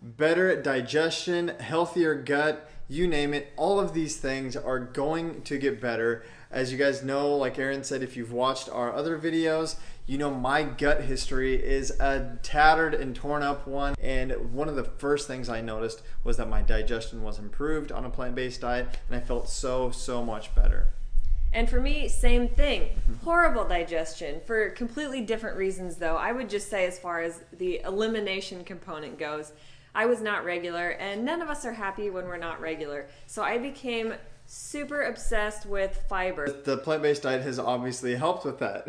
better digestion, healthier gut, you name it. All of these things are going to get better. As you guys know, like Aaron said, if you've watched our other videos, you know my gut history is a tattered and torn up one. And one of the first things I noticed was that my digestion was improved on a plant-based diet, and I felt so much better. And for me, same thing. Horrible digestion for completely different reasons, though. I would just say, as far as the elimination component goes, I was not regular, and none of us are happy when we're not regular. So I became super obsessed with fiber. The plant-based diet has obviously helped with that.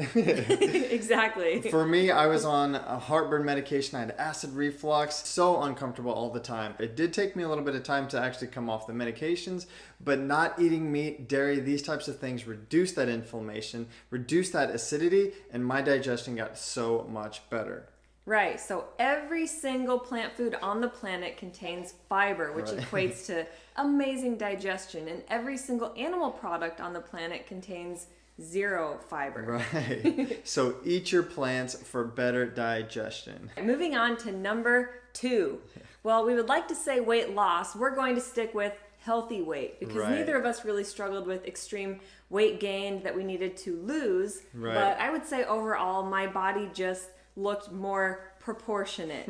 Exactly. For me, I was on a heartburn medication. I had acid reflux, so uncomfortable all the time. It did take me a little bit of time to actually come off the medications, but not eating meat, dairy, these types of things reduced that inflammation, reduced that acidity, and my digestion got so much better. Right, so every single plant food on the planet contains fiber, which equates to amazing digestion, and every single animal product on the planet contains zero fiber. Right, so eat your plants for better digestion. Moving on to number 2. Well, we would like to say weight loss. We're going to stick with healthy weight because neither of us really struggled with extreme weight gain that we needed to lose. Right. But I would say overall, my body just looked more proportionate.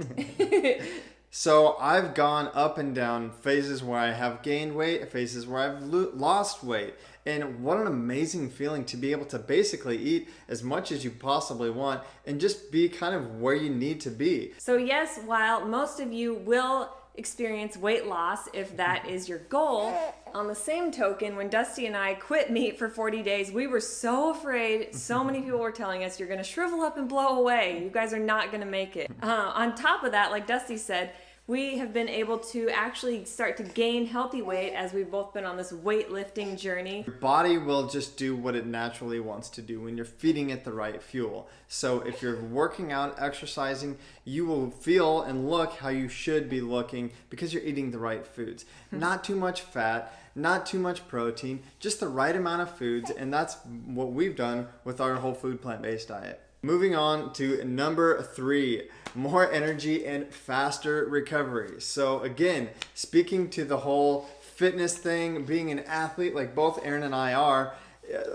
So I've gone up and down phases where I have gained weight, phases where I've lost weight. And what an amazing feeling to be able to basically eat as much as you possibly want and just be kind of where you need to be. So yes, while most of you will experience weight loss if that is your goal, on the same token, when Dusty and I quit meat for 40 days, we were so afraid. So many people were telling us, you're going to shrivel up and blow away. You guys are not going to make it. On top of that, like Dusty said, we have been able to actually start to gain healthy weight as we've both been on this weightlifting journey. Your body will just do what it naturally wants to do when you're feeding it the right fuel. So if you're working out, exercising, you will feel and look how you should be looking because you're eating the right foods. Not too much fat, not too much protein, just the right amount of foods, and that's what we've done with our whole food plant-based diet. Moving on to number 3, more energy and faster recovery. So again, speaking to the whole fitness thing, being an athlete like both Aaron and I are,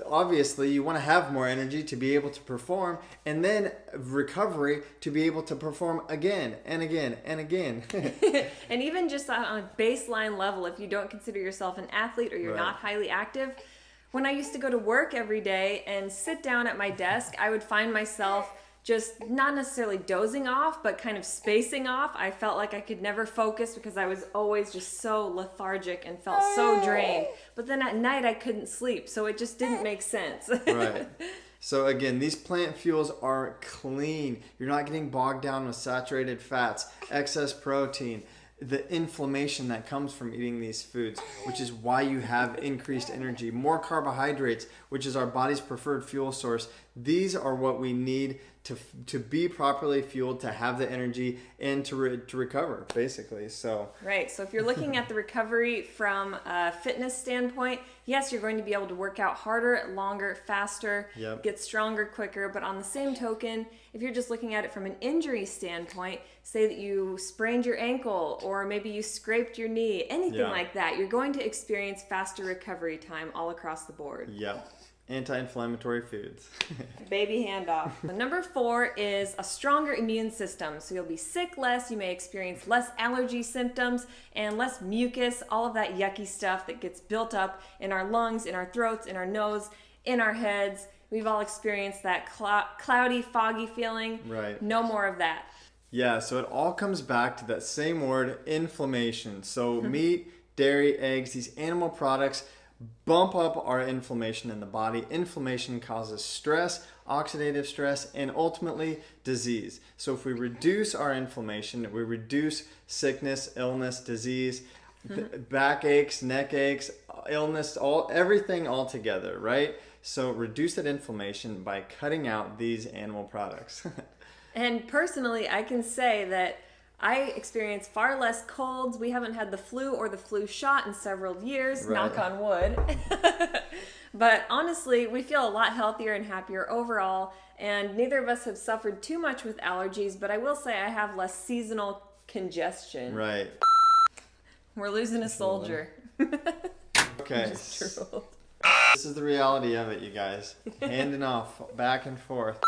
obviously you want to have more energy to be able to perform, and then recovery to be able to perform again and again and again. And even just on a baseline level, if you don't consider yourself an athlete or you're not highly active, when I used to go to work every day and sit down at my desk, I would find myself just not necessarily dozing off, but kind of spacing off. I felt like I could never focus because I was always just so lethargic and felt so drained. But then at night I couldn't sleep, so it just didn't make sense. Right. So again, these plant fuels are clean. You're not getting bogged down with saturated fats, excess protein, the inflammation that comes from eating these foods, which is why you have increased energy, more carbohydrates, which is our body's preferred fuel source. These are what we need to be properly fueled, to have the energy, and to recover, basically. So right. So if you're looking at the recovery from a fitness standpoint, yes, you're going to be able to work out harder, longer, faster, get stronger quicker. But on the same token, if you're just looking at it from an injury standpoint, say that you sprained your ankle or maybe you scraped your knee, anything like that, you're going to experience faster recovery time all across the board. Yep. Anti-inflammatory foods. Baby handoff. Number 4 is a stronger immune system. So you'll be sick less, you may experience less allergy symptoms and less mucus, all of that yucky stuff that gets built up in our lungs, in our throats, in our nose, in our heads. We've all experienced that cloudy, foggy feeling. Right. No more of that. Yeah, so it all comes back to that same word, inflammation. So meat, dairy, eggs, these animal products bump up our inflammation in the body. Inflammation causes stress, oxidative stress, and ultimately disease. So if we reduce our inflammation, we reduce sickness, illness, disease, back aches, neck aches, illness, everything all together, right? So reduce that inflammation by cutting out these animal products. And personally, I can say that I experience far less colds. We haven't had the flu or the flu shot in several years, knock on wood. But honestly, we feel a lot healthier and happier overall, and neither of us have suffered too much with allergies, but I will say I have less seasonal congestion. Right. We're losing a soldier. Okay. Just drooled. This is the reality of it, you guys. Handing off back and forth.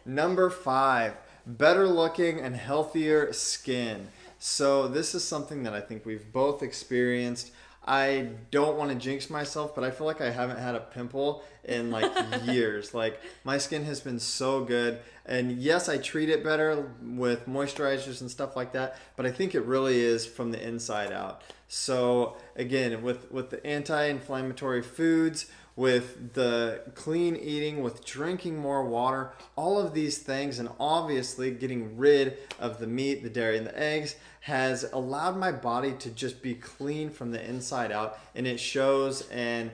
Number 5, better looking and healthier skin. So this is something that I think we've both experienced. I don't want to jinx myself, but I feel like I haven't had a pimple in like years. Like my skin has been so good. And yes, I treat it better with moisturizers and stuff like that, but I think it really is from the inside out. So again, with the anti-inflammatory foods, with the clean eating, with drinking more water, all of these things, and obviously getting rid of the meat, the dairy, and the eggs has allowed my body to just be clean from the inside out, and it shows, and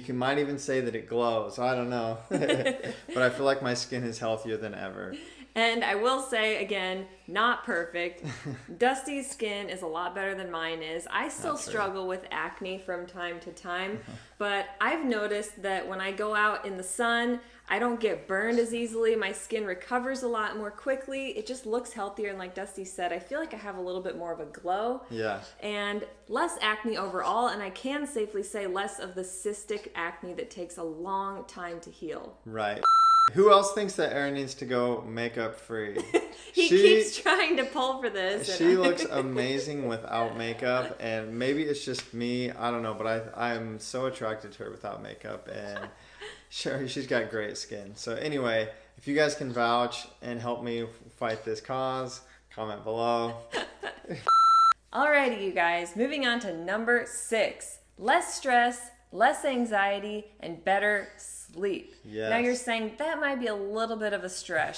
might even say that it glows. I don't know. But I feel like my skin is healthier than ever. And I will say again, not perfect. Dusty's skin is a lot better than mine is. I still struggle with acne from time to time, but I've noticed that when I go out in the sun, I don't get burned as easily. My skin recovers a lot more quickly. It just looks healthier, and like Dusty said, I feel like I have a little bit more of a glow. Yeah. And less acne overall, and I can safely say less of the cystic acne that takes a long time to heal. Right. Who else thinks that Erin needs to go makeup free? He keeps trying to pull for this. She looks amazing without makeup, and maybe it's just me. I don't know, but I'm so attracted to her without makeup, and sure, she's got great skin. So anyway, if you guys can vouch and help me fight this cause, comment below. Alrighty, you guys, moving on to number 6. Less stress, less anxiety, and better sleep. Yes. Now you're saying that might be a little bit of a stretch.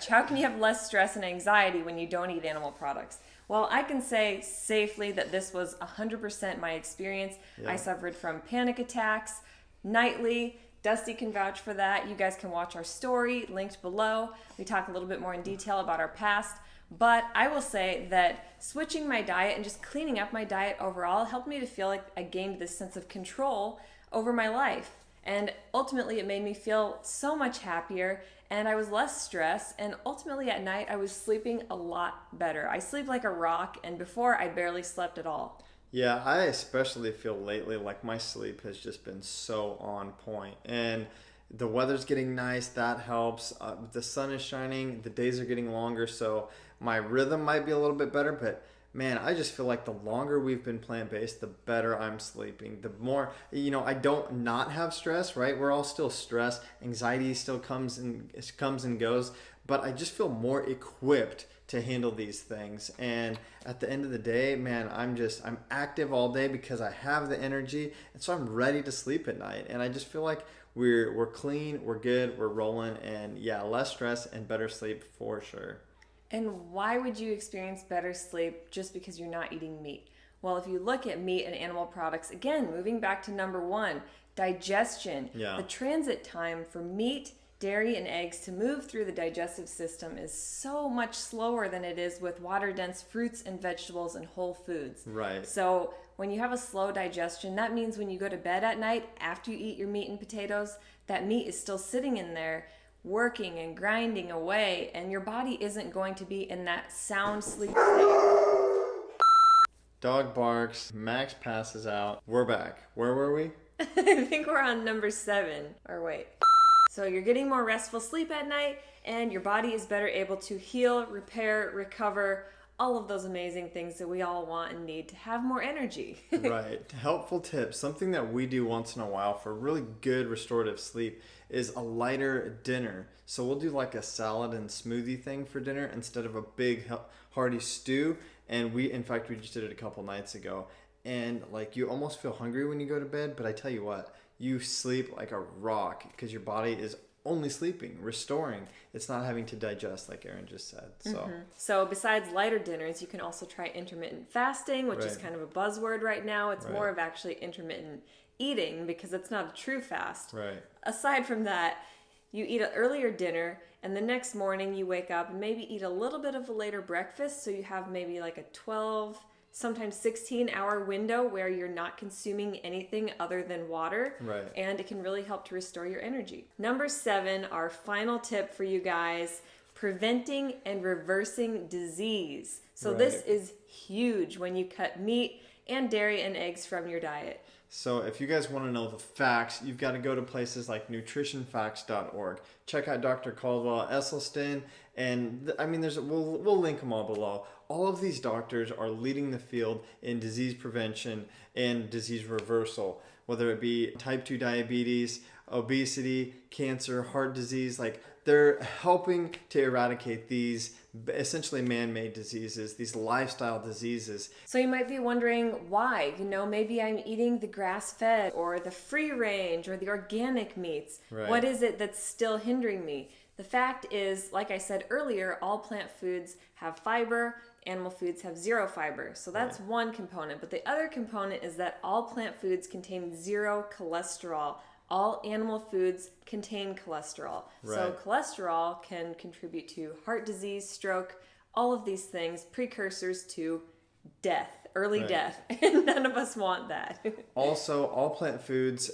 How can you have less stress and anxiety when you don't eat animal products? Well, I can say safely that this was 100% my experience. Yeah. I suffered from panic attacks nightly. Dusty can vouch for that. You guys can watch our story linked below. We talk a little bit more in detail about our past. But I will say that switching my diet and just cleaning up my diet overall helped me to feel like I gained this sense of control over my life. And ultimately, it made me feel so much happier, and I was less stressed, and ultimately at night, I was sleeping a lot better. I sleep like a rock, and before, I barely slept at all. Yeah, I especially feel lately like my sleep has just been so on point. And the weather's getting nice, that helps. The sun is shining, the days are getting longer, so my rhythm might be a little bit better, but man, I just feel like the longer we've been plant-based, the better I'm sleeping. The more, I don't not have stress, right? We're all still stressed. Anxiety still comes and goes, but I just feel more equipped to handle these things. And at the end of the day, man, I'm active all day because I have the energy, and so I'm ready to sleep at night. And I just feel like we're clean, we're good, we're rolling, and yeah, less stress and better sleep for sure. And why would you experience better sleep just because you're not eating meat? Well, if you look at meat and animal products, again, moving back to number 1, digestion. Yeah. The transit time for meat, dairy, and eggs to move through the digestive system is so much slower than it is with water-dense fruits and vegetables and whole foods. Right. So when you have a slow digestion, that means when you go to bed at night, after you eat your meat and potatoes, that meat is still sitting in there working and grinding away, and your body isn't going to be in that sound sleep state. Dog barks, Max passes out. We're back. Where were we? I think we're on number 7. Or wait. So you're getting more restful sleep at night, and your body is better able to heal, repair, recover, all of those amazing things that we all want and need to have more energy. Right. Helpful tips. Something that we do once in a while for really good restorative sleep is a lighter dinner. So we'll do like a salad and smoothie thing for dinner instead of a big hearty stew. And in fact, we just did it a couple nights ago. And like you almost feel hungry when you go to bed, but I tell you what, you sleep like a rock because your body is only sleeping, restoring. It's not having to digest like Erin just said. So So besides lighter dinners, you can also try intermittent fasting, which is Right. kind of a buzzword right now. It's Right. more of actually intermittent eating because it's not a true fast. right. Aside from that, you eat an earlier dinner, and the next morning you wake up and maybe eat a little bit of a later breakfast, so you have maybe like a 12, sometimes 16-hour window where you're not consuming anything other than water. Right. And it can really help to restore your energy. Number 7, our final tip for you guys, preventing and reversing disease. So this is huge when you cut meat and dairy and eggs from your diet. So if you guys want to know the facts, you've got to go to places like nutritionfacts.org. Check out Dr. Caldwell Esselstyn, and we'll link them all below. All of these doctors are leading the field in disease prevention and disease reversal, whether it be type 2 diabetes, obesity, cancer, heart disease. Like, they're helping to eradicate these essentially man-made diseases, these lifestyle diseases. So you might be wondering why. Maybe I'm eating the grass-fed or the free range or the organic meats. Right. What is it that's still hindering me? The fact is, like I said earlier, all plant foods have fiber, animal foods have zero fiber. So that's one component. But the other component is that all plant foods contain zero cholesterol. All animal foods contain cholesterol. Right. So cholesterol can contribute to heart disease, stroke, all of these things, precursors to death, early death. And none of us want that. Also, all plant foods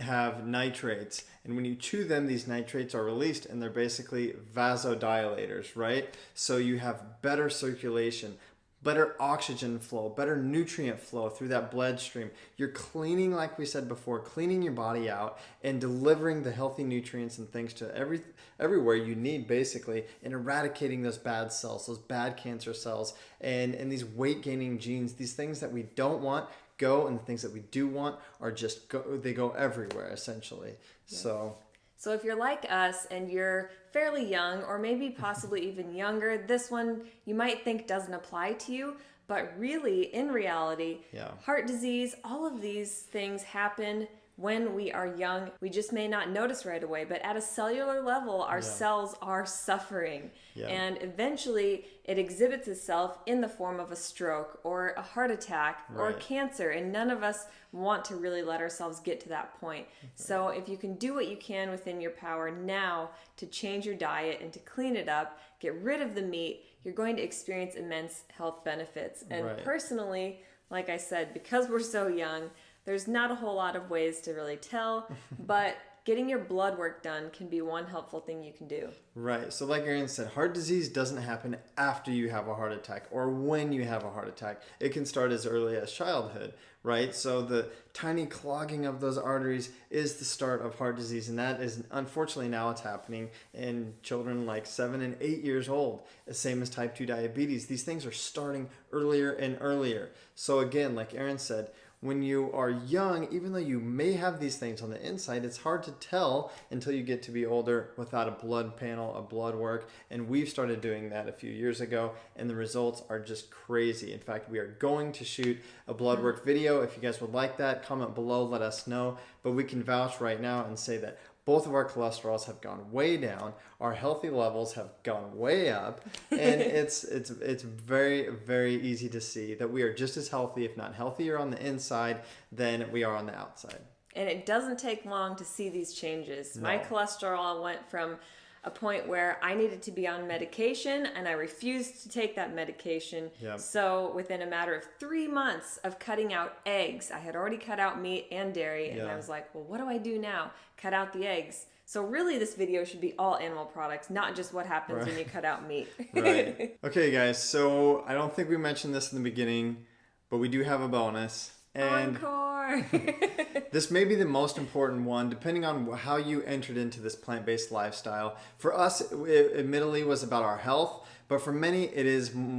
have nitrates, and when you chew them, these nitrates are released, and they're basically vasodilators, right? So you have better circulation, better oxygen flow, better nutrient flow through that bloodstream. You're cleaning, like we said before, cleaning your body out and delivering the healthy nutrients and things to everywhere you need, basically, and eradicating those bad cells, those bad cancer cells, and these weight gaining genes, these things that we don't want go, and the things that we do want are just they go everywhere, essentially. Yeah. So if you're like us and you're fairly young, or maybe possibly even younger, this one you might think doesn't apply to you, but really, in reality, heart disease, all of these things happen when we are young. We just may not notice right away, but at a cellular level, our cells are suffering. And eventually, it exhibits itself in the form of a stroke or a heart attack or cancer. And none of us want to really let ourselves get to that point. So if you can do what you can within your power now to change your diet and to clean it up, get rid of the meat, you're going to experience immense health benefits. And personally, like I said, because we're so young, there's not a whole lot of ways to really tell, but getting your blood work done can be one helpful thing you can do. Right. So like Erin said, heart disease doesn't happen after you have a heart attack or when you have a heart attack. It can start as early as childhood, right? So the tiny clogging of those arteries is the start of heart disease, and that is, unfortunately, now it's happening in children like 7 and 8 years old, the same as type 2 diabetes. These things are starting earlier and earlier. So again, like Erin said, when you are young, even though you may have these things on the inside, it's hard to tell until you get to be older without a blood panel, a blood work. And we've started doing that a few years ago, and the results are just crazy. In fact, we are going to shoot a blood work video. If you guys would like that, comment below, let us know. But we can vouch right now and say that both of our cholesterols have gone way down. Our healthy levels have gone way up. And it's very, very easy to see that we are just as healthy, if not healthier on the inside than we are on the outside. And it doesn't take long to see these changes. No. My cholesterol went from a point where I needed to be on medication, and I refused to take that medication. Yep. So within a matter of 3 months of cutting out eggs, I had already cut out meat and dairy, and I was like, well, what do I do now? Cut out the eggs. So really this video should be all animal products, not just what happens when you cut out meat. Right. Okay, guys, so I don't think we mentioned this in the beginning, but we do have a bonus. And encore! This may be the most important one, depending on how you entered into this plant-based lifestyle. For us, it admittedly was about our health, but for many, it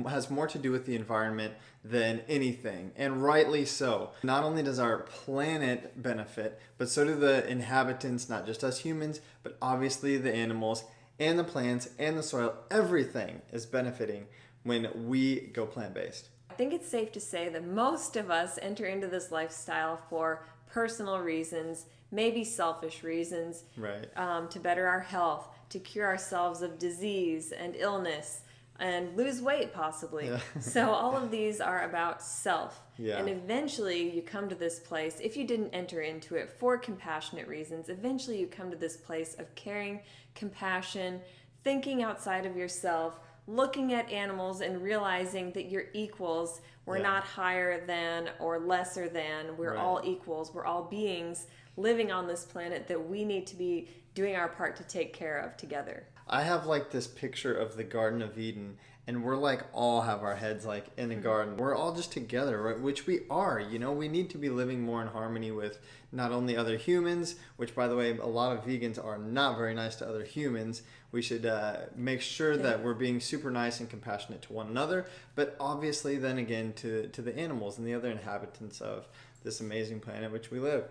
has more to do with the environment than anything, and rightly so. Not only does our planet benefit, but so do the inhabitants, not just us humans, but obviously the animals and the plants and the soil. Everything is benefiting when we go plant-based. I think it's safe to say that most of us enter into this lifestyle for personal reasons, maybe selfish reasons, to better our health, to cure ourselves of disease and illness, and lose weight possibly. Yeah. So all of these are about self. Yeah. And eventually you come to this place, if you didn't enter into it for compassionate reasons, eventually you come to this place of caring, compassion, thinking outside of yourself, looking at animals and realizing that you're equals. We're not higher than or lesser than. We're all equals. We're all beings living on this planet that we need to be doing our part to take care of together. I have like this picture of the Garden of Eden, and we're like all have our heads like in a garden. We're all just together, right? Which we are. You know, we need to be living more in harmony with not only other humans, which by the way, a lot of vegans are not very nice to other humans. We should make sure that we're being super nice and compassionate to one another, but obviously then again to the animals and the other inhabitants of this amazing planet which we live.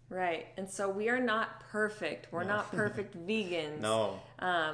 Right. And so we are not perfect. We're not perfect vegans. No.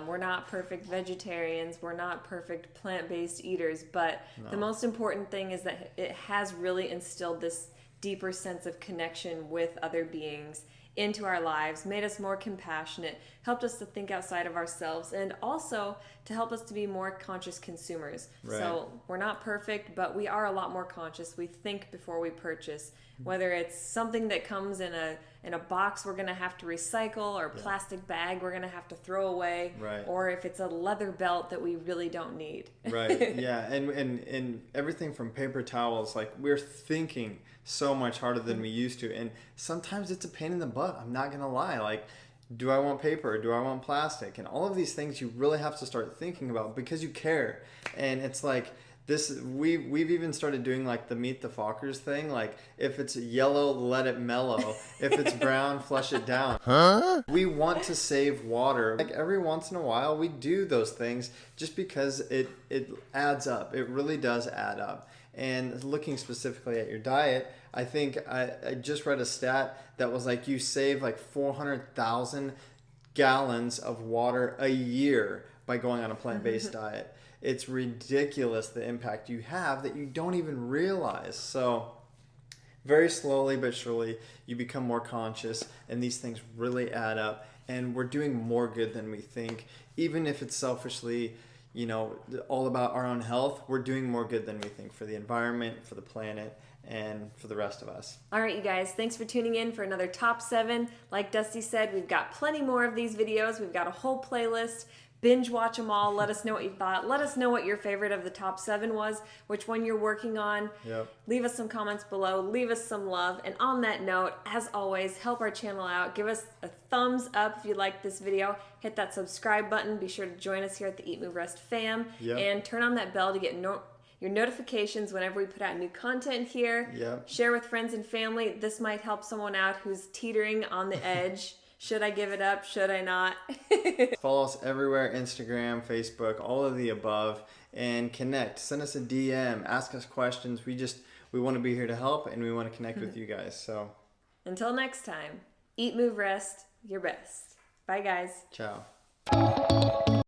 We're not perfect vegetarians. We're not perfect plant-based eaters. But the most important thing is that it has really instilled this deeper sense of connection with other beings into our lives, made us more compassionate, helped us to think outside of ourselves, and also to help us to be more conscious consumers. Right. So we're not perfect, but we are a lot more conscious. We think before we purchase, whether it's something that comes in a box we're going to have to recycle, or a plastic bag we're going to have to throw away, Right. or if it's a leather belt that we really don't need. Right. Yeah. And everything from paper towels, like we're thinking so much harder than we used to. And sometimes it's a pain in the butt. I'm not going to lie. Like, do I want paper? Do I want plastic? And all of these things you really have to start thinking about because you care. And it's like this, we've even started doing like the Meet the Fockers thing. Like if it's yellow, let it mellow. If it's brown, flush it down. Huh? We want to save water. Like every once in a while we do those things just because it adds up. It really does add up. And looking specifically at your diet, I think I just read a stat that was like you save like 400,000 gallons of water a year by going on a plant-based diet. It's ridiculous the impact you have that you don't even realize. So very slowly but surely you become more conscious, and these things really add up, and we're doing more good than we think. Even if it's selfishly, you know, all about our own health, we're doing more good than we think for the environment, for the planet, and for the rest of us. All right, you guys, thanks for tuning in for another Top 7. Like Dusty said, we've got plenty more of these videos. We've got a whole playlist. Binge watch them all. Let us know what you thought. Let us know what your favorite of the top 7 was, which one you're working on. Yep. Leave us some comments below. Leave us some love. And on that note, as always, help our channel out. Give us a thumbs up if you like this video. Hit that subscribe button. Be sure to join us here at the Eat, Move, Rest fam. Yep. And turn on that bell to get your notifications whenever we put out new content here. Yep. Share with friends and family. This might help someone out who's teetering on the edge. Should I give it up? Should I not? Follow us everywhere, Instagram, Facebook, all of the above, and connect. Send us a DM, ask us questions. We want to be here to help, and we want to connect with you guys. So until next time, eat, move, rest, your best. Bye, guys. ciao.